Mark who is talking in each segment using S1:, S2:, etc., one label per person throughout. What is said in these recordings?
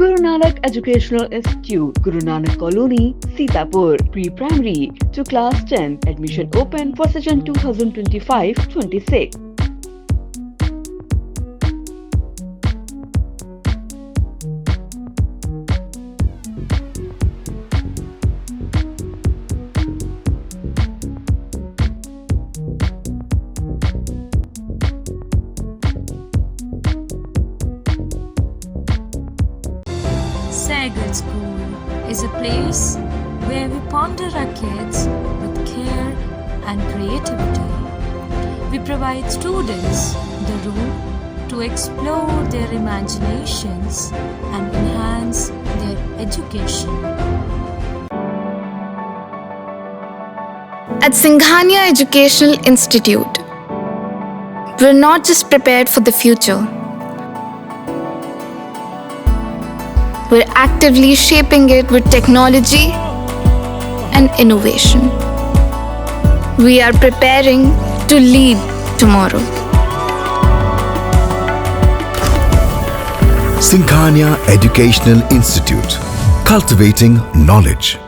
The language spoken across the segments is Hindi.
S1: Guru Nanak Educational Institute, Guru Nanak Colony, Sitapur, Pre-Primary to Class 10. Admission open for session 2025-26.
S2: Sagar School is a place where we ponder our kids with care and creativity. We provide students the room to explore their imaginations and enhance their education.
S3: At Singhania Educational Institute, we're not just prepared for the future, we're actively shaping it with technology and innovation. We are preparing to lead tomorrow.
S4: Singhania Educational Institute, cultivating knowledge.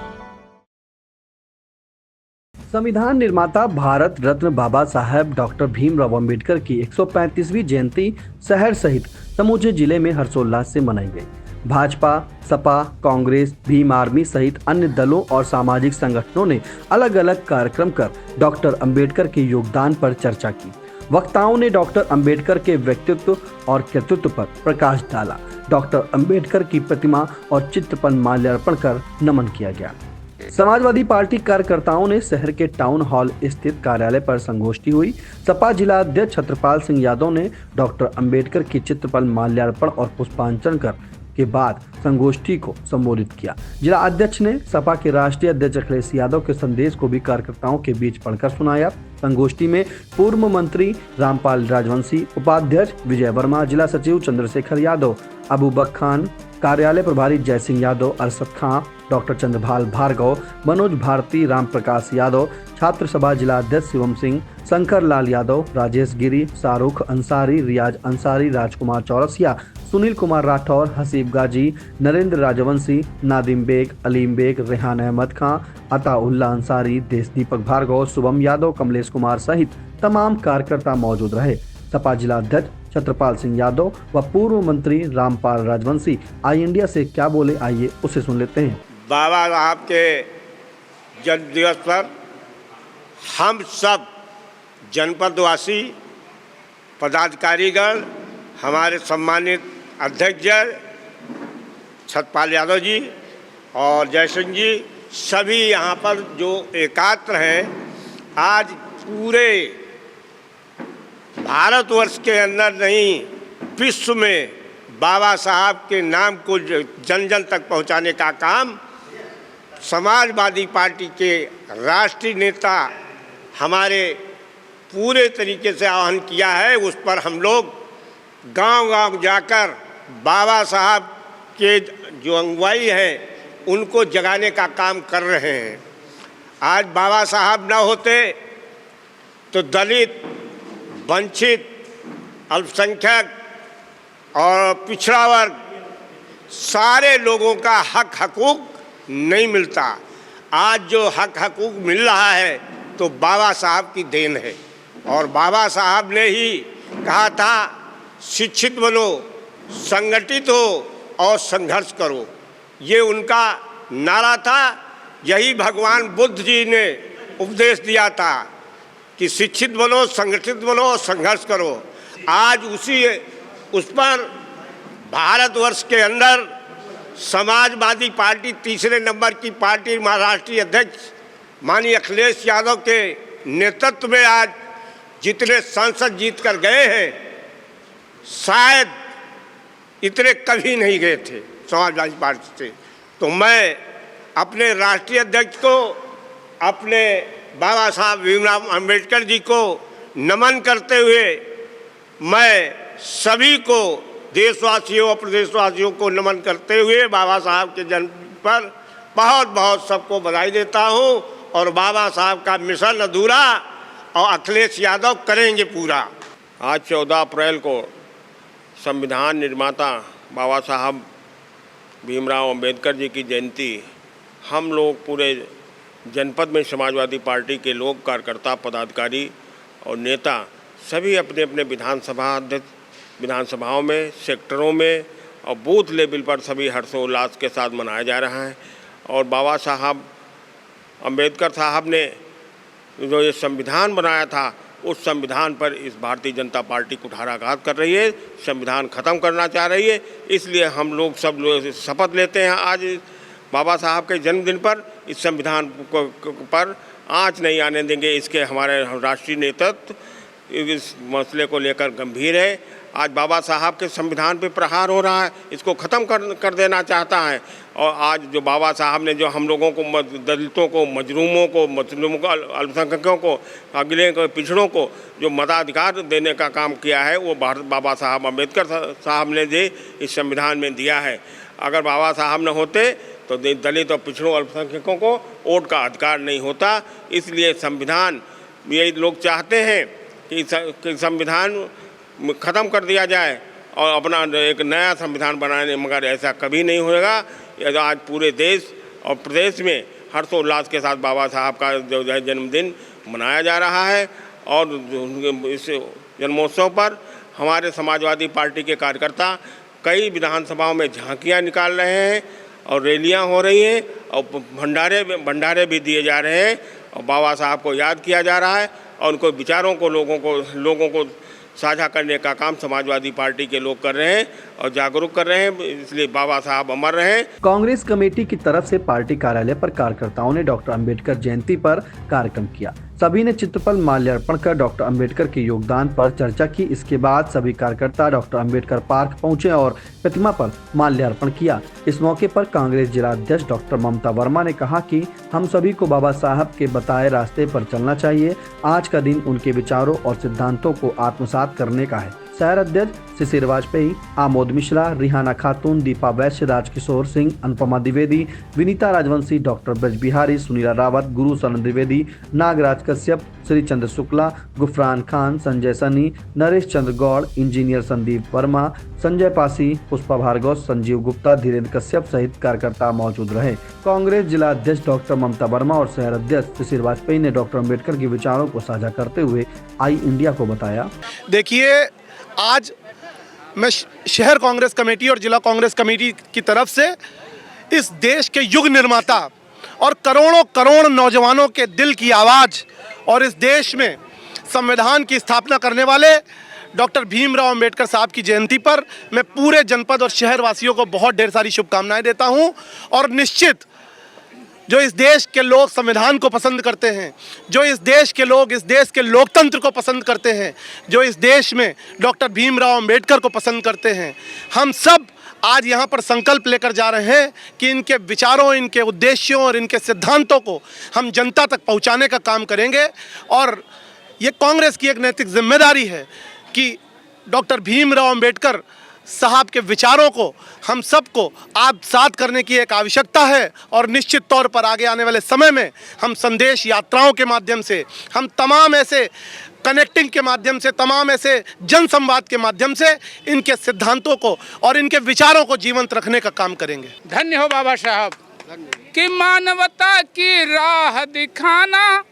S5: संविधान निर्माता भारत रत्न बाबा साहेब डॉक्टर भीमराव अंबेडकर की 135वीं जयंती शहर सहित समूचे जिले में हर्षोल्लास से मनाई गई। भाजपा, सपा, कांग्रेस, भीम आर्मी सहित अन्य दलों और सामाजिक संगठनों ने अलग अलग कार्यक्रम कर डॉक्टर अंबेडकर के योगदान पर चर्चा की। वक्ताओं ने डॉक्टर अंबेडकर के व्यक्तित्व और कृतित्व पर प्रकाश डाला। डॉक्टर अंबेडकर की प्रतिमा और चित्र पर माल्यार्पण कर नमन किया गया। समाजवादी पार्टी कार्यकर्ताओं ने शहर के टाउन हॉल स्थित कार्यालय पर संगोष्ठी हुई। सपा जिला अध्यक्ष छत्रपाल सिंह यादव ने डॉक्टर अंबेडकर की चित्र पर माल्यार्पण और पुष्पांजलि कर के बाद संगोष्ठी को संबोधित किया। जिला अध्यक्ष ने सपा के राष्ट्रीय अध्यक्ष अखिलेश यादव के संदेश को भी कार्यकर्ताओं के बीच पढ़कर सुनाया। संगोष्ठी में पूर्व मंत्री रामपाल राजवंशी, उपाध्यक्ष विजय वर्मा, जिला सचिव चंद्रशेखर यादव, अबूबकर खान, कार्यालय प्रभारी जय सिंह यादव, अरशद खां, डॉक्टर चंद्रभाल भार्गव, मनोज भारती, राम प्रकाश यादव, छात्र सभा जिला अध्यक्ष शिवम सिंह, शंकर लाल यादव, राजेश गिरी, शाहरुख अंसारी, रियाज अंसारी, राजकुमार चौरसिया, सुनील कुमार राठौर, हसीब गाजी, नरेंद्र राजवंशी, नादिम बेग, अलीम बेग, रेहान अहमद खां, अताउल्ला अंसारी, देशदीपक भार्गव, शुभम यादव, कमलेश कुमार सहित तमाम कार्यकर्ता मौजूद रहे। सपा जिला अध्यक्ष छत्रपाल सिंह यादव व पूर्व मंत्री रामपाल राजवंशी आई इंडिया से क्या बोले, आइए उसे सुन लेते हैं।
S6: बाबा साहब के जन्म दिवस पर हम सब जनपदवासी, पदाधिकारीगण, हमारे सम्मानित अध्यक्ष छत्रपाल यादव जी और जयसिंह जी सभी यहाँ पर जो एकत्र हैं, आज पूरे भारतवर्ष के अंदर नहीं विश्व में बाबा साहब के नाम को जन जन तक पहुँचाने का काम समाजवादी पार्टी के राष्ट्रीय नेता हमारे पूरे तरीके से आह्वान किया है। उस पर हम लोग गांव-गांव जाकर बाबा साहब के जो अगुवाई है उनको जगाने का काम कर रहे हैं। आज बाबा साहब न होते तो दलित, वंचित, अल्पसंख्यक और पिछड़ा वर्ग सारे लोगों का हक हकूक़ नहीं मिलता। आज जो हक हकूक़ मिल रहा है तो बाबा साहब की देन है। और बाबा साहब ने ही कहा था, शिक्षित बनो, संगठित हो और संघर्ष करो। ये उनका नारा था। यही भगवान बुद्ध जी ने उपदेश दिया था कि शिक्षित बनो, संगठित बनो और संघर्ष करो। आज उस पर भारतवर्ष के अंदर समाजवादी पार्टी तीसरे नंबर की पार्टी महाराष्ट्रीय अध्यक्ष माननीय अखिलेश यादव के नेतृत्व में आज जितने सांसद जीत कर गए हैं, शायद इतने कभी नहीं गए थे समाजवादी पार्टी से। तो मैं अपने राष्ट्रीय अध्यक्ष को, अपने बाबा साहब भीमराव अंबेडकर जी को नमन करते हुए मैं सभी को, देशवासियों और प्रदेशवासियों को नमन करते हुए बाबा साहब के जन्म पर बहुत बहुत सबको बधाई देता हूँ। और बाबा साहब का मिशन अधूरा और अखिलेश यादव करेंगे पूरा।
S7: आज 14 अप्रैल को संविधान निर्माता बाबा साहब
S6: भीमराव अंबेडकर जी की जयंती हम लोग पूरे जनपद में समाजवादी पार्टी के लोग, कार्यकर्ता, पदाधिकारी और नेता सभी अपने अपने विधानसभाओं में, सेक्टरों में और बूथ लेवल पर सभी हर्षोल्लास के साथ मनाया जा रहा है। और बाबा साहब अंबेडकर साहब ने जो ये संविधान बनाया था, उस संविधान पर इस भारतीय जनता पार्टी कुठाराघात कर रही है, संविधान ख़त्म करना चाह रही है। इसलिए हम लोग सब लोग शपथ लेते हैं आज बाबा साहब के जन्मदिन पर, इस संविधान पर आँच नहीं आने देंगे। इसके हमारे राष्ट्रीय नेतृत्व इस मसले को लेकर गंभीर है। आज बाबा साहब के संविधान पे प्रहार हो रहा है, इसको ख़त्म कर देना चाहता है। और आज जो बाबा साहब ने जो हम लोगों को, दलितों को, मजलूमों को, अल्पसंख्यकों को, अगले को, पिछड़ों को जो मताधिकार देने का काम किया है, वो बाबा साहब अम्बेडकर साहब ने जो इस संविधान में दिया है। अगर बाबा साहब न होते तो दलित और पिछड़ों, अल्पसंख्यकों को वोट का अधिकार नहीं होता। इसलिए संविधान, ये लोग चाहते हैं कि संविधान ख़त्म कर दिया जाए और अपना एक नया संविधान बनाने, मगर ऐसा कभी नहीं होगा। आज पूरे देश और प्रदेश में हर्षोल्लास के साथ बाबा साहब का जो जन्मदिन मनाया जा रहा है। और इस जन्मोत्सव पर हमारे समाजवादी पार्टी के कार्यकर्ता कई विधानसभाओं में झांकियां निकाल रहे हैं और रैलियां हो रही हैं और भंडारे भी दिए जा रहे हैं और बाबा साहब को याद किया जा रहा है और उनको विचारों को लोगों को साझा करने का काम समाजवादी पार्टी के लोग कर रहे हैं और जागरूक कर रहे हैं। इसलिए बाबा साहब अमर रहे।
S5: कांग्रेस कमेटी की तरफ से पार्टी कार्यालय पर कार्यकर्ताओं ने डॉक्टर अंबेडकर जयंती पर कार्यक्रम किया। सभी ने चित्र पर माल्यार्पण कर डॉक्टर अंबेडकर के योगदान पर चर्चा की। इसके बाद सभी कार्यकर्ता डॉक्टर अंबेडकर पार्क पहुंचे और प्रतिमा पर माल्यार्पण किया। इस मौके पर कांग्रेस जिला अध्यक्ष डॉक्टर ममता वर्मा ने कहा कि हम सभी को बाबा साहब के बताए रास्ते पर चलना चाहिए। आज का दिन उनके विचारों और सिद्धांतों को आत्मसात करने का है। शहर अध्यक्ष शिशिर वाजपेयी, आमोद मिश्रा, रिहाना खातून, दीपा वैश्य, राजकिशोर सिंह, अनुपमा द्विवेदी, विनीता राजवंशी, डॉक्टर ब्रज बिहारी, सुनीला रावत, गुरु सरन द्विवेदी, नागराज कश्यप, श्री चंद्र शुक्ला, गुफरान खान, संजय सनी, नरेश चंद्र गौड़, इंजीनियर संदीप वर्मा, संजय पासी, पुष्पा भार्गव, संजीव गुप्ता, धीरेन्द्र कश्यप सहित कार्यकर्ता मौजूद रहे। कांग्रेस जिला अध्यक्ष डॉक्टर ममता वर्मा और शहर अध्यक्ष शिशिर वाजपेयी ने डॉक्टर अम्बेडकर के विचारों को साझा करते हुए आई इंडिया को बताया।
S7: देखिए, आज मैं शहर कांग्रेस कमेटी और जिला कांग्रेस कमेटी की तरफ से इस देश के युग निर्माता और करोड़ों करोड़ नौजवानों के दिल की आवाज़ और इस देश में संविधान की स्थापना करने वाले डॉक्टर भीमराव अंबेडकर साहब की जयंती पर मैं पूरे जनपद और शहर वासियों को बहुत ढेर सारी शुभकामनाएं देता हूं। और निश्चित जो इस देश के लोग संविधान को पसंद करते हैं, जो इस देश के लोग इस देश के लोकतंत्र को पसंद करते हैं, जो इस देश में डॉक्टर भीमराव अंबेडकर को पसंद करते हैं, हम सब आज यहाँ पर संकल्प लेकर जा रहे हैं कि इनके विचारों, इनके उद्देश्यों और इनके सिद्धांतों को हम जनता तक पहुँचाने का काम करेंगे। और ये कांग्रेस की एक नैतिक जिम्मेदारी है कि डॉक्टर भीमराव अंबेडकर साहब के विचारों को हम सबको आत्मसात करने की एक आवश्यकता है। और निश्चित तौर पर आगे आने वाले समय में हम संदेश यात्राओं के माध्यम से, हम तमाम ऐसे कनेक्टिंग के माध्यम से, तमाम ऐसे जन संवाद के माध्यम से इनके सिद्धांतों को और इनके विचारों को जीवंत रखने का काम करेंगे।
S8: धन्य हो बाबा साहब कि मानवता की राह दिखाना,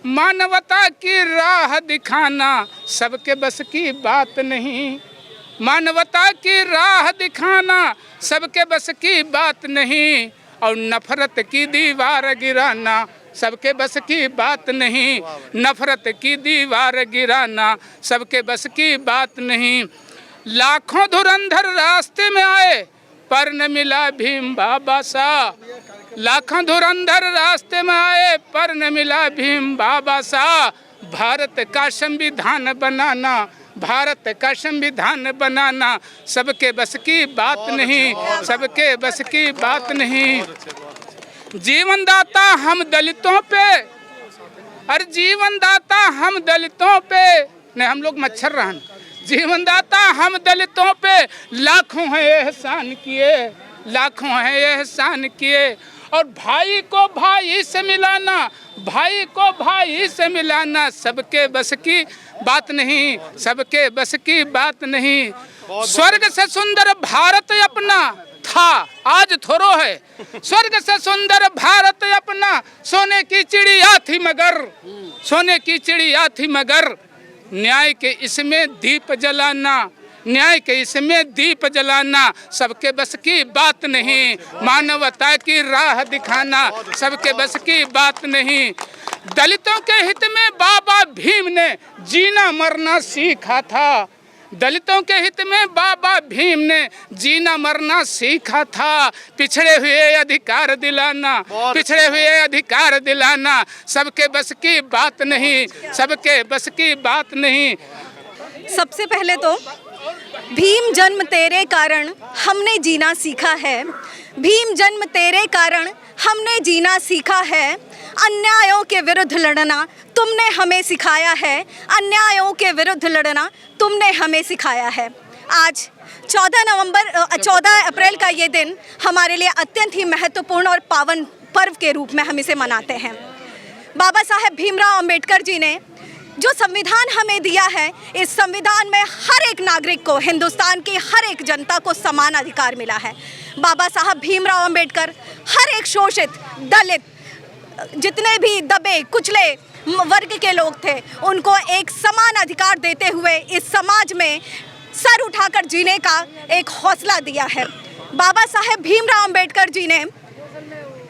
S8: मानवता की राह दिखाना सबके बस की बात नहीं, मानवता की राह दिखाना सबके बस की बात नहीं, और नफरत की दीवार गिराना सबके बस की बात नहीं, नफरत की दीवार गिराना सबके बस की बात नहीं। लाखों धुरंधर रास्ते में आए पर न मिला भीम बाबा सा, लाखों धुरंधर रास्ते में आए पर न मिला भीम बाबा सा। भारत का संविधान बनाना, भारत का संविधान बनाना सबके बस की बात नहीं, सबके बस की बात नहीं। जीवन दाता हम दलितों पे, अरे जीवन दाता हम दलितों पे, नहीं हम लोग मच्छर रहन, जीवन दाता हम दलितों पे लाखों हैं एहसान किए, लाखों हैं एहसान किए। और भाई को भाई से मिलाना, भाई को भाई से मिलाना सबके बस की बात नहीं, सबके बस की बात नहीं। स्वर्ग से सुंदर भारत अपना था आज थोरो है। स्वर्ग से सुंदर भारत अपना सोने की चिड़िया थी मगर, सोने की चिड़िया थी मगर, न्याय के इसमें दीप जलाना, न्याय के इसमें दीप जलाना सबके बस की बात नहीं, मानवता की राह दिखाना सबके बस की बात नहीं। दलितों के हित में बाबा भीम ने जीना मरना सीखा था, दलितों के हित में बाबा भीम ने जीना मरना सीखा था। पिछड़े हुए अधिकार दिलाना, पिछड़े हुए अधिकार दिलाना सबके बस की बात नहीं, सबके बस की बात नहीं।
S9: सबसे पहले तो भीम जन्म तेरे कारण हमने जीना सीखा है, भीम जन्म तेरे कारण हमने जीना सीखा है। अन्यायों के विरुद्ध लड़ना तुमने हमें सिखाया है, अन्यायों के विरुद्ध लड़ना तुमने हमें सिखाया है। आज 14 अप्रैल का ये दिन हमारे लिए अत्यंत ही महत्वपूर्ण और पावन पर्व के रूप में हम इसे मनाते हैं। बाबा साहेब भीमराव अंबेडकर जी ने जो संविधान हमें दिया है, इस संविधान में हर एक नागरिक को, हिंदुस्तान की हर एक जनता को समान अधिकार मिला है। बाबा साहब भीमराव अंबेडकर हर एक शोषित, दलित, जितने भी दबे कुचले वर्ग के लोग थे, उनको एक समान अधिकार देते हुए इस समाज में सर उठाकर जीने का एक हौसला दिया है। बाबा साहेब भीमराव अंबेडकर जी ने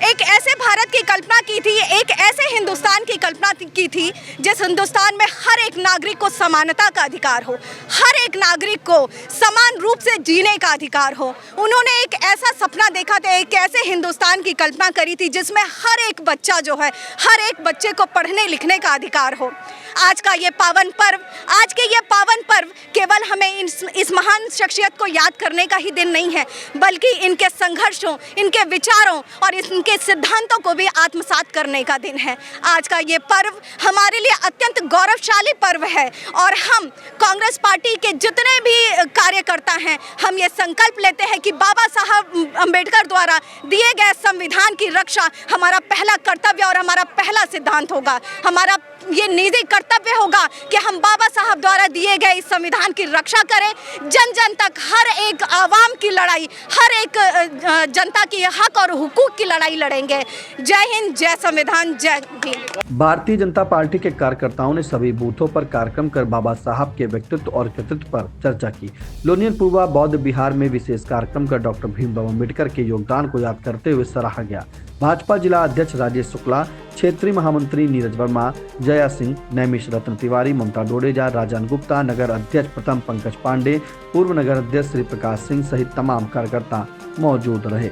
S9: एक ऐसे भारत की कल्पना की थी, एक ऐसे हिंदुस्तान की कल्पना की थी जिस हिंदुस्तान में हर एक नागरिक को समानता का अधिकार हो, हर एक नागरिक को समान रूप से जीने का अधिकार हो। उन्होंने एक ऐसा सपना देखा था, एक ऐसे हिंदुस्तान की कल्पना करी थी जिसमें हर एक बच्चा जो है, हर एक बच्चे को पढ़ने लिखने का अधिकार हो। आज का ये पावन पर्व, आज के ये पावन पर्व केवल हमें इस महान शख्सियत को याद करने का ही दिन नहीं है, बल्कि इनके संघर्षों, इनके विचारों और इनके सिद्धांतों को भी आत्मसात करने का दिन है। आज का ये पर्व हमारे लिए अत्यंत गौरवशाली पर्व है और हम कांग्रेस पार्टी के जितने भी कार्यकर्ता हैं, हम ये संकल्प लेते हैं कि बाबा साहब अंबेडकर द्वारा दिए गए संविधान की रक्षा हमारा पहला कर्तव्य और हमारा पहला सिद्धांत होगा। हमारा ये निजी कर्तव्य होगा कि हम बाबा साहब द्वारा दिए गए इस संविधान की रक्षा करें, जन जन तक हर एक आवाम की लड़ाई, हर एक जनता की हक और हुकूक की लड़ाई लड़ेंगे। जय हिंद, जय संविधान, जय भीम।
S5: भारतीय जनता पार्टी के कार्यकर्ताओं ने सभी बूथों पर कार्यक्रम कर बाबा साहब के व्यक्तित्व और कृतित्व पर चर्चा की। लोनियन पूर्वा बौद्ध बिहार में विशेष कार्यक्रम कर डॉक्टर भीमराव अम्बेडकर के योगदान को याद करते हुए सराहा गया। भाजपा जिला अध्यक्ष राजेश शुक्ला, क्षेत्रीय महामंत्री नीरज वर्मा, जया सिंह, नैमिष रत्न तिवारी, ममता डोडेजा, राजन गुप्ता, नगर अध्यक्ष प्रथम पंकज पांडे, पूर्व नगर अध्यक्ष श्री प्रकाश सिंह सहित तमाम कार्यकर्ता मौजूद रहे।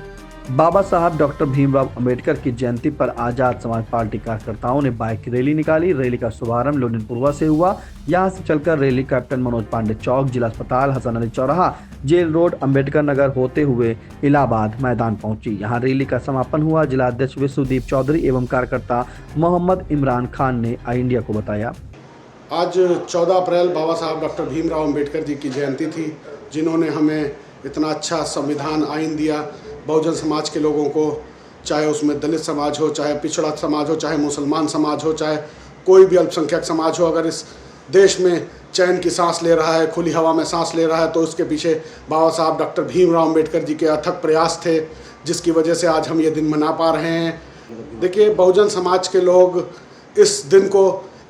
S5: बाबा साहब डॉक्टर भीमराव अंबेडकर की जयंती पर आजाद समाज पार्टी कार्यकर्ताओं ने बाइक रैली निकाली। रैली का शुभारंभ लोनियन पूर्वा से हुआ। यहां से चलकर रैली कैप्टन मनोज पांडे चौक, जिला अस्पताल, हसन अली चौराहा, जेल रोड, अंबेडकर नगर होते हुए इलाहाबाद मैदान पहुंची। यहां रैली का समापन हुआ। जिला अध्यक्ष विश्वदीप चौधरी एवं कार्यकर्ता मोहम्मद इमरान खान ने आई इंडिया को बताया।
S10: आज 14 अप्रैल बाबा साहब डॉक्टर भीमराव अंबेडकर जी की जयंती थी, जिन्होंने हमें इतना अच्छा संविधान आइन दिया। बहुजन समाज के लोगों को, चाहे उसमें दलित समाज हो, चाहे पिछड़ा समाज हो, चाहे मुसलमान समाज हो, चाहे कोई भी अल्पसंख्यक समाज हो, अगर इस देश में चैन की सांस ले रहा है, खुली हवा में सांस ले रहा है, तो उसके पीछे बाबा साहब डॉक्टर भीमराव अंबेडकर जी के अथक प्रयास थे, जिसकी वजह से आज हम ये दिन मना पा रहे हैं। देखिए, बहुजन समाज के लोग इस दिन को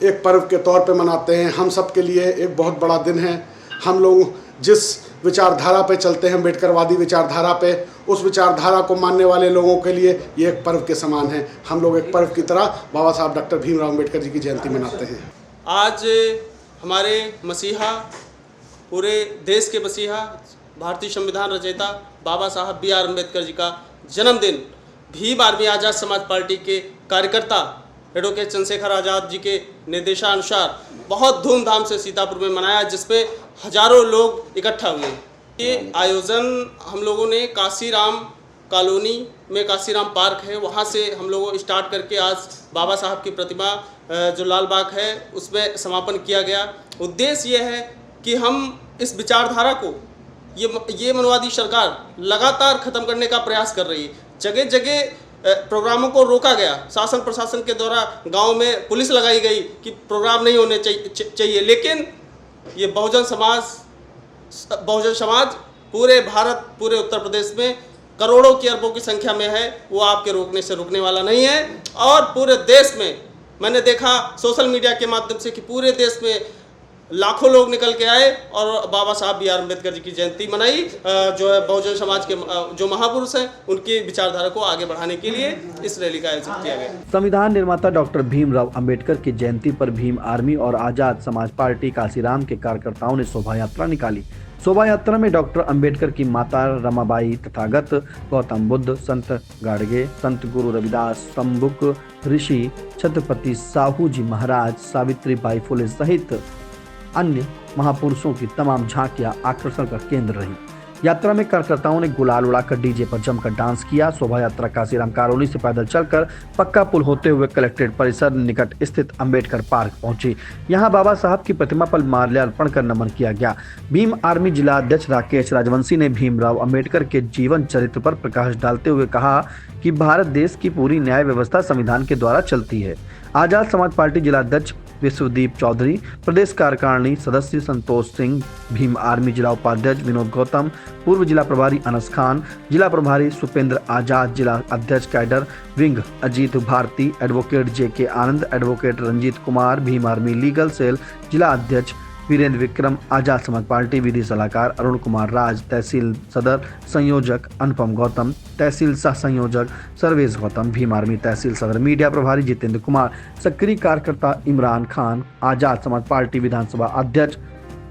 S10: एक पर्व के तौर पे मनाते हैं। हम सब के लिए एक बहुत बड़ा दिन है। हम लोग जिस विचारधारा पे चलते हैं, अम्बेडकरवादी विचारधारा पे, उस विचारधारा को मानने वाले लोगों के लिए ये एक पर्व के समान है। हम लोग एक पर्व की तरह बाबा साहब डॉक्टर भीमराव अंबेडकर जी की जयंती मनाते हैं।
S11: आज हमारे मसीहा, पूरे देश के मसीहा, भारतीय संविधान रचयिता बाबा साहब B.R. अम्बेडकर जी का जन्मदिन भीम आर्मी आज़ाद समाज पार्टी के कार्यकर्ता एडवोकेट चंद्रशेखर आज़ाद जी के निर्देशानुसार बहुत धूमधाम से सीतापुर में मनाया, जिसपे हजारों लोग इकट्ठा हुए। ये आयोजन हम लोगों ने काशीराम कॉलोनी में, काशीराम पार्क है, वहाँ से हम लोगों स्टार्ट करके आज बाबा साहब की प्रतिमा जो लाल बाग है उसमें समापन किया गया। उद्देश्य ये है कि हम इस विचारधारा को, ये मनवादी सरकार लगातार ख़त्म करने का प्रयास कर रही है। जगह जगह प्रोग्रामों को रोका गया, शासन प्रशासन के द्वारा गांव में पुलिस लगाई गई कि प्रोग्राम नहीं होने चाहिए, लेकिन ये बहुजन समाज पूरे भारत, पूरे उत्तर प्रदेश में करोड़ों की अरबों की संख्या में है, वो आपके रोकने से रुकने वाला नहीं है। और पूरे देश में मैंने देखा सोशल मीडिया के माध्यम से कि पूरे देश में लाखों लोग निकल के आए और बाबा साहब बी आर अम्बेडकर जी की जयंती मनाई। जो है बहुजन समाज के जो महापुरुष हैं उनकी विचारधारा को आगे बढ़ाने के लिए इस रैली का आयोजन किया गया।
S5: संविधान निर्माता डॉक्टर भीमराव अंबेडकर की जयंती पर भीम आर्मी और आजाद समाज पार्टी काशीराम के कार्यकर्ताओं ने शोभा यात्रा निकाली। शोभा यात्रा में डॉक्टर अंबेडकर की माता रमाबाई, तथागत गौतम बुद्ध, संत गाडगे, संत गुरु रविदास, तंबुक ऋषि, छत्रपति साहू जी महाराज, सावित्रीबाई फुले सहित अन्य महापुरुषों की तमाम झांकियां आकर्षण का केंद्र रही। यात्रा में कार्यकर्ताओं ने गुलाल उड़ाकर डीजे पर जमकर डांस किया। शोभा यात्रा काशीराम कॉलोनी से पैदल चलकर पक्का पुल होते हुए कलेक्ट्रेट परिसर निकट स्थित अंबेडकर पार्क पहुंची। यहां बाबा साहब की प्रतिमा पर माल्यार्पण कर नमन किया गया। भीम आर्मी जिला अध्यक्ष राकेश राजवंशी ने भीमराव अंबेडकर के जीवन चरित्र पर प्रकाश डालते हुए कहा कि भारत देश की पूरी न्याय व्यवस्था संविधान के द्वारा चलती है। आजाद समाज पार्टी जिला अध्यक्ष विश्वदीप चौधरी, प्रदेश कार्यकारिणी सदस्य संतोष सिंह, भीम आर्मी जिला उपाध्यक्ष विनोद गौतम, पूर्व जिला प्रभारी अनस खान, जिला प्रभारी सुपेंद्र आजाद, जिला अध्यक्ष cadre wing Ajit Bharti, advocate JK Anand, advocate Ranjit Kumar, Bhim army legal cell जिला अध्यक्ष वीरेंद्र विक्रम, आजाद समाज पार्टी विधि सलाहकार अरुण कुमार राज, तहसील सदर संयोजक अनुपम गौतम, तहसील सह संयोजक सर्वेश गौतम, भीम आर्मी तहसील सदर मीडिया प्रभारी जितेंद्र कुमार, सक्रिय कार्यकर्ता इमरान खान, आजाद समाज पार्टी विधानसभा अध्यक्ष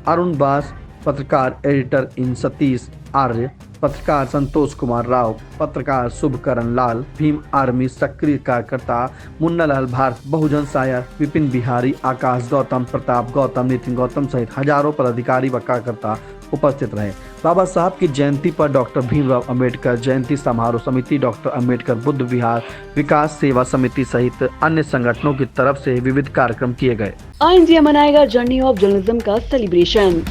S5: अरुण बास, पत्रकार एडिटर इन सतीश आर्य, पत्रकार संतोष कुमार राव, पत्रकार शुभकरण लाल, भीम आर्मी सक्रिय कार्यकर्ता मुन्नालाल भारत, बहुजन सायर विपिन बिहारी, आकाश गौतम, प्रताप गौतम, नितिन गौतम सहित हजारों पदाधिकारी व कार्यकर्ता उपस्थित रहे। बाबा साहब की जयंती पर डॉक्टर भीमराव अंबेडकर जयंती समारोह समिति, डॉक्टर अंबेडकर बुद्ध विहार विकास सेवा समिति सहित अन्य संगठनों की तरफ से विविध कार्यक्रम किए गए।
S1: इंडिया मनाएगा जर्नी ऑफ जर्नलिज्म का सेलिब्रेशन।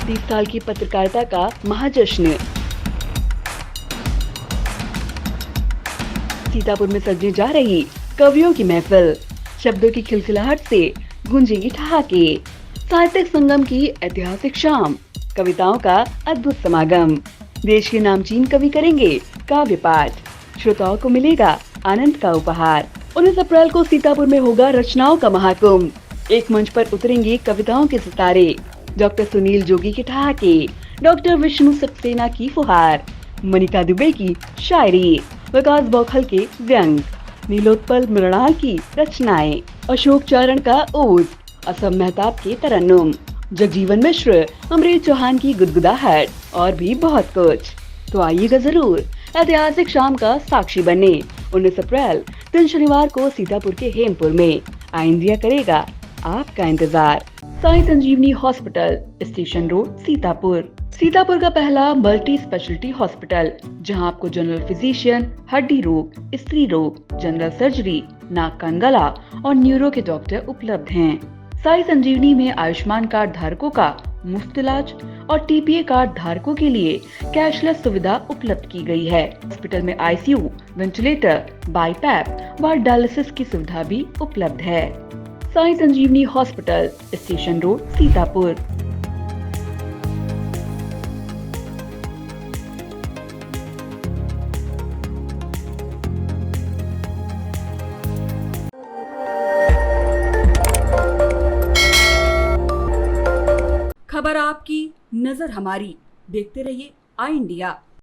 S1: 30 साल की पत्रकारिता का महाजश्न। सीतापुर में सजने जा रही कवियों की महफिल, शब्दों की खिलखिलाहट से गूंजेगी ठहाके। साहित्यिक संगम की ऐतिहासिक शाम, कविताओं का अद्भुत समागम। देश के नामचीन कवि करेंगे काव्य पाठ, श्रोताओं को मिलेगा आनंद का उपहार। 19 अप्रैल को सीतापुर में होगा रचनाओं का महाकुंभ। एक मंच पर उतरेंगे कविताओं के सितारे, डॉक्टर सुनील जोगी के ठहाके, डॉक्टर विष्णु सक्सेना की फुहार, मनिका दुबे की शायरी, विकास बौखल के व्यंग, नीलोत्पल मृणाल की रचनाएं, अशोक चारण का ओज, असम मेहताब के तरन्नुम, जगजीवन मिश्र, अमरीश चौहान की गुदगुदाहट और भी बहुत कुछ। तो आइएगा जरूर ऐतिहासिक शाम का साक्षी बनने। 19 अप्रैल दिन शनिवार को सीतापुर के हेमपुर में इंडिया करेगा आपका इंतजार। Sai Sanjeevani hospital, station road, Sitapur. Sitapur का पहला मल्टी स्पेशलिटी हॉस्पिटल, जहां आपको जनरल फिजिशियन, हड्डी रोग, स्त्री रोग, जनरल सर्जरी, नाक कान गला और न्यूरो के डॉक्टर उपलब्ध हैं। साई संजीवनी में आयुष्मान कार्ड धारकों का मुफ्त इलाज और TPA कार्ड धारकों के लिए कैशलेस सुविधा उपलब्ध की गई है। हॉस्पिटल में ICU, वेंटिलेटर, बाईपैप व डायलिसिस की सुविधा भी उपलब्ध है। Sai Sanjeevani hospital, station road, Sitapur.
S12: खबर आपकी, नजर हमारी। देखते रहिए आई इंडिया।